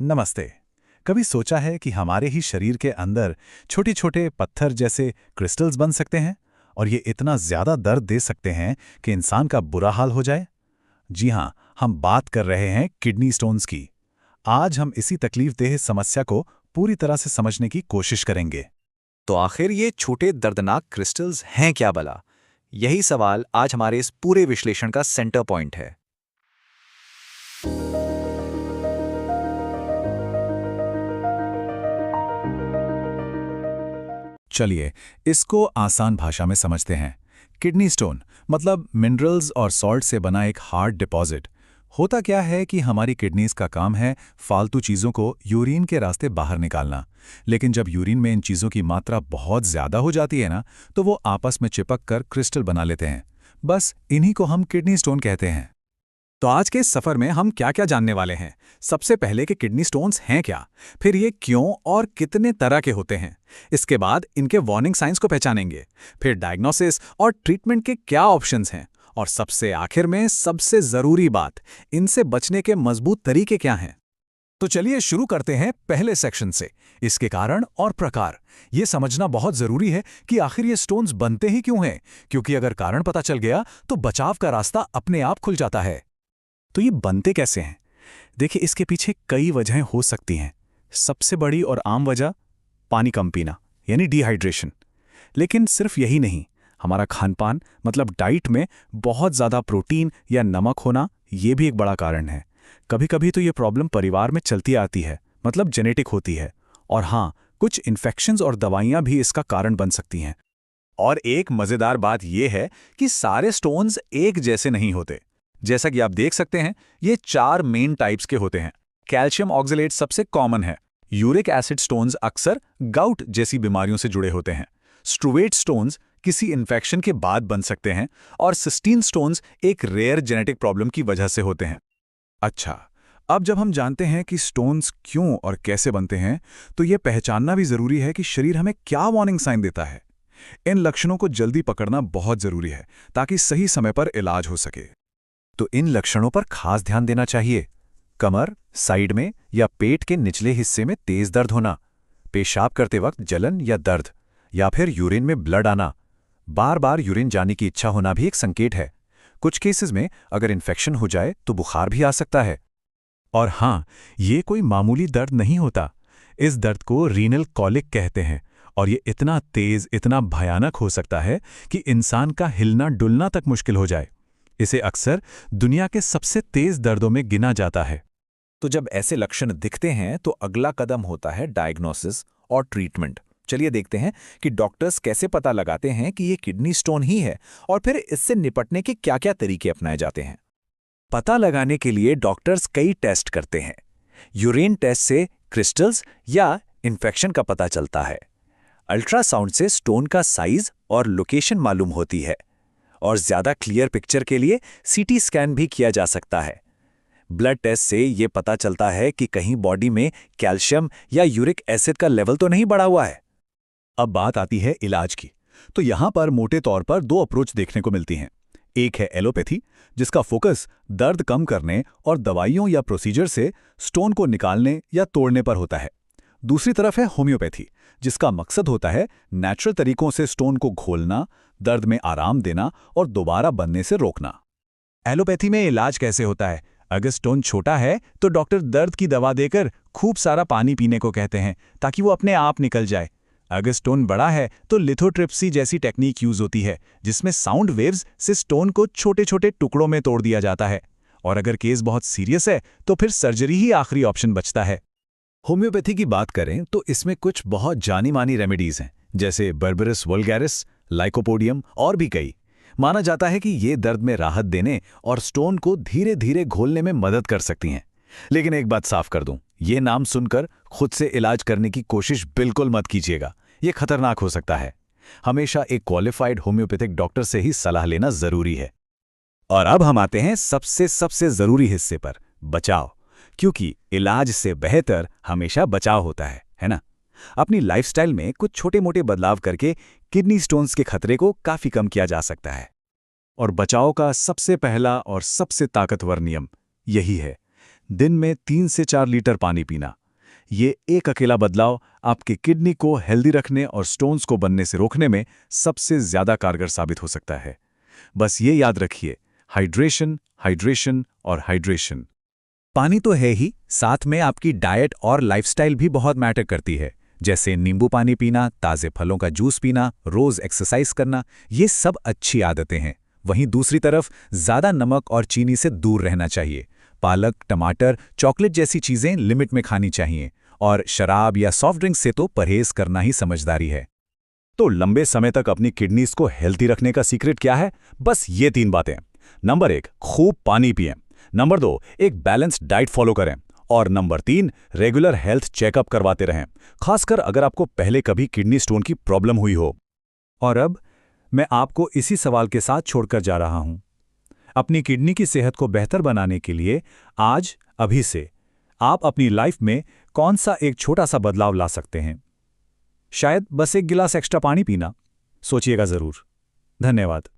नमस्ते। कभी सोचा है कि हमारे ही शरीर के अंदर छोटे छोटे पत्थर जैसे क्रिस्टल्स बन सकते हैं और ये इतना ज्यादा दर्द दे सकते हैं कि इंसान का बुरा हाल हो जाए। जी हाँ, हम बात कर रहे हैं किडनी स्टोन्स की। आज हम इसी तकलीफदेह समस्या को पूरी तरह से समझने की कोशिश करेंगे। तो आखिर ये छोटे दर्दनाक क्रिस्टल्स हैं क्या भला? यही सवाल आज हमारे इस पूरे विश्लेषण का सेंटर पॉइंट है। चलिए, इसको आसान भाषा में समझते हैं। किडनी स्टोन मतलब मिनरल्स और सॉल्ट से बना एक हार्ड डिपॉजिट। होता क्या है कि हमारी किडनीज का काम है फालतू चीज़ों को यूरिन के रास्ते बाहर निकालना। लेकिन जब यूरिन में इन चीज़ों की मात्रा बहुत ज़्यादा हो जाती है ना, तो वो आपस में चिपक कर क्रिस्टल बना लेते हैं। बस इन्हीं को हम किडनी स्टोन कहते हैं। तो आज के इस सफर में हम क्या क्या जानने वाले हैं। सबसे पहले कि किडनी स्टोन्स हैं क्या, फिर ये क्यों और कितने तरह के होते हैं। इसके बाद इनके वार्निंग साइंस को पहचानेंगे, फिर डायग्नोसिस और ट्रीटमेंट के क्या ऑप्शंस हैं, और सबसे आखिर में सबसे जरूरी बात, इनसे बचने के मजबूत तरीके क्या हैं। तो चलिए शुरू करते हैं पहले सेक्शन से, इसके कारण और प्रकार। ये समझना बहुत जरूरी है कि आखिर ये स्टोन्स बनते ही क्यों हैं, क्योंकि अगर कारण पता चल गया तो बचाव का रास्ता अपने आप खुल जाता है। तो ये बनते कैसे हैं? देखिए, इसके पीछे कई वजहें हो सकती हैं। सबसे बड़ी और आम वजह पानी कम पीना, यानी डिहाइड्रेशन। लेकिन सिर्फ यही नहीं, हमारा खानपान मतलब डाइट में बहुत ज़्यादा प्रोटीन या नमक होना, ये भी एक बड़ा कारण है। कभी कभी तो ये प्रॉब्लम परिवार में चलती आती है, मतलब जेनेटिक होती है। और हाँ, कुछ इन्फेक्शंस और दवाइयाँ भी इसका कारण बन सकती हैं। और एक मज़ेदार बात यह है कि सारे स्टोन्स एक जैसे नहीं होते। जैसा कि आप देख सकते हैं, ये 4 मेन टाइप्स के होते हैं। कैल्शियम ऑक्सलेट सबसे कॉमन है। यूरिक एसिड स्टोन्स अक्सर गाउट जैसी बीमारियों से जुड़े होते हैं। स्ट्रूवेट स्टोन्स किसी इन्फेक्शन के बाद बन सकते हैं, और सिस्टीन स्टोन्स एक रेयर जेनेटिक प्रॉब्लम की वजह से होते हैं। अच्छा, अब जब हम जानते हैं कि स्टोन्स क्यों और कैसे बनते हैं, तो यह पहचानना भी जरूरी है कि शरीर हमें क्या वार्निंग साइन देता है। इन लक्षणों को जल्दी पकड़ना बहुत जरूरी है, ताकि सही समय पर इलाज हो सके। तो इन लक्षणों पर खास ध्यान देना चाहिए। कमर, साइड में या पेट के निचले हिस्से में तेज दर्द होना, पेशाब करते वक्त जलन या दर्द, या फिर यूरिन में ब्लड आना, बार बार यूरिन जाने की इच्छा होना भी एक संकेत है। कुछ केसेस में अगर इन्फेक्शन हो जाए तो बुखार भी आ सकता है। और हाँ, ये कोई मामूली दर्द नहीं होता। इस दर्द को रीनल कॉलिक कहते हैं, और ये इतना तेज, इतना भयानक हो सकता है कि इंसान का हिलना डुलना तक मुश्किल हो जाए। इसे अक्सर दुनिया के सबसे तेज दर्दों में गिना जाता है। तो जब ऐसे लक्षण दिखते हैं तो अगला कदम होता है डायग्नोसिस और ट्रीटमेंट। चलिए देखते हैं कि डॉक्टर्स कैसे पता लगाते हैं कि ये किडनी स्टोन ही है, और फिर इससे निपटने के क्या-क्या तरीके अपनाए जाते हैं। पता लगाने के लिए डॉक्टर्स कई टेस्ट करते हैं। यूरिन टेस्ट से क्रिस्टल्स या इन्फेक्शन का पता चलता है। अल्ट्रासाउंड से स्टोन का साइज और लोकेशन मालूम होती है, और ज्यादा क्लियर पिक्चर के लिए सीटी स्कैन भी किया जा सकता है। ब्लड टेस्ट से यह पता चलता है कि कहीं बॉडी में कैल्शियम या यूरिक एसिड का लेवल तो नहीं बढ़ा हुआ है। अब बात आती है इलाज की। तो यहां पर मोटे तौर पर 2 अप्रोच देखने को मिलती हैं। एक है एलोपैथी, जिसका फोकस दर्द कम करने और दवाइयों या प्रोसीजर से स्टोन को निकालने या तोड़ने पर होता है। दूसरी तरफ है होम्योपैथी, जिसका मकसद होता है नेचुरल तरीकों से स्टोन को घोलना, दर्द में आराम देना और दोबारा बनने से रोकना। एलोपैथी में इलाज कैसे होता है? अगर स्टोन छोटा है तो डॉक्टर दर्द की दवा देकर खूब सारा पानी पीने को कहते हैं, ताकि वो अपने आप निकल जाए। अगर स्टोन बड़ा है तो लिथोट्रिप्सी जैसी टेक्निक यूज होती है, जिसमें साउंड वेव्स से स्टोन को छोटे छोटे टुकड़ों में तोड़ दिया जाता है। और अगर केस बहुत सीरियस है तो फिर सर्जरी ही आखिरी ऑप्शन बचता है। होम्योपैथी की बात करें तो इसमें कुछ बहुत जानी मानी रेमेडीज हैं, जैसे बर्बेरस वल्गैरिस, लाइकोपोडियम और भी कई। माना जाता है कि ये दर्द में राहत देने और स्टोन को धीरे धीरे घोलने में मदद कर सकती हैं। लेकिन एक बात साफ कर दूं, ये नाम सुनकर खुद से इलाज करने की कोशिश बिल्कुल मत कीजिएगा। ये खतरनाक हो सकता है। हमेशा एक क्वालिफाइड होम्योपैथिक डॉक्टर से ही सलाह लेना जरूरी है। और अब हम आते हैं सबसे जरूरी हिस्से पर, बचाव। क्योंकि इलाज से बेहतर हमेशा बचाव होता है ना? अपनी लाइफस्टाइल में कुछ छोटे मोटे बदलाव करके किडनी स्टोन्स के खतरे को काफी कम किया जा सकता है। और बचाव का सबसे पहला और सबसे ताकतवर नियम यही है, दिन में 3 से 4 लीटर पानी पीना। ये एक अकेला बदलाव आपकी किडनी को हेल्दी रखने और स्टोन्स को बनने से रोकने में सबसे ज्यादा कारगर साबित हो सकता है। बस ये याद रखिए, हाइड्रेशन, हाइड्रेशन और हाइड्रेशन। पानी तो है ही, साथ में आपकी डाइट और लाइफस्टाइल भी बहुत मैटर करती है, जैसे नींबू पानी पीना, ताज़े फलों का जूस पीना, रोज एक्सरसाइज करना, ये सब अच्छी आदतें हैं। वहीं दूसरी तरफ ज़्यादा नमक और चीनी से दूर रहना चाहिए। पालक, टमाटर, चॉकलेट जैसी चीज़ें लिमिट में खानी चाहिए और शराब या सॉफ्ट ड्रिंक से तो परहेज करना ही समझदारी है। तो लंबे समय तक अपनी किडनीज को हेल्दी रखने का सीक्रेट क्या है? बस ये 3 बातें। नंबर 1, खूब पानी पिएं। नंबर 2, एक बैलेंस्ड डाइट फॉलो करें। और नंबर 3, रेगुलर हेल्थ चेकअप करवाते रहें, खासकर अगर आपको पहले कभी किडनी स्टोन की प्रॉब्लम हुई हो। और अब मैं आपको इसी सवाल के साथ छोड़कर जा रहा हूं। अपनी किडनी की सेहत को बेहतर बनाने के लिए आज, अभी से, आप अपनी लाइफ में कौन सा एक छोटा सा बदलाव ला सकते हैं? शायद बस 1 गिलास एक्स्ट्रा पानी पीना। सोचिएगा जरूर। धन्यवाद।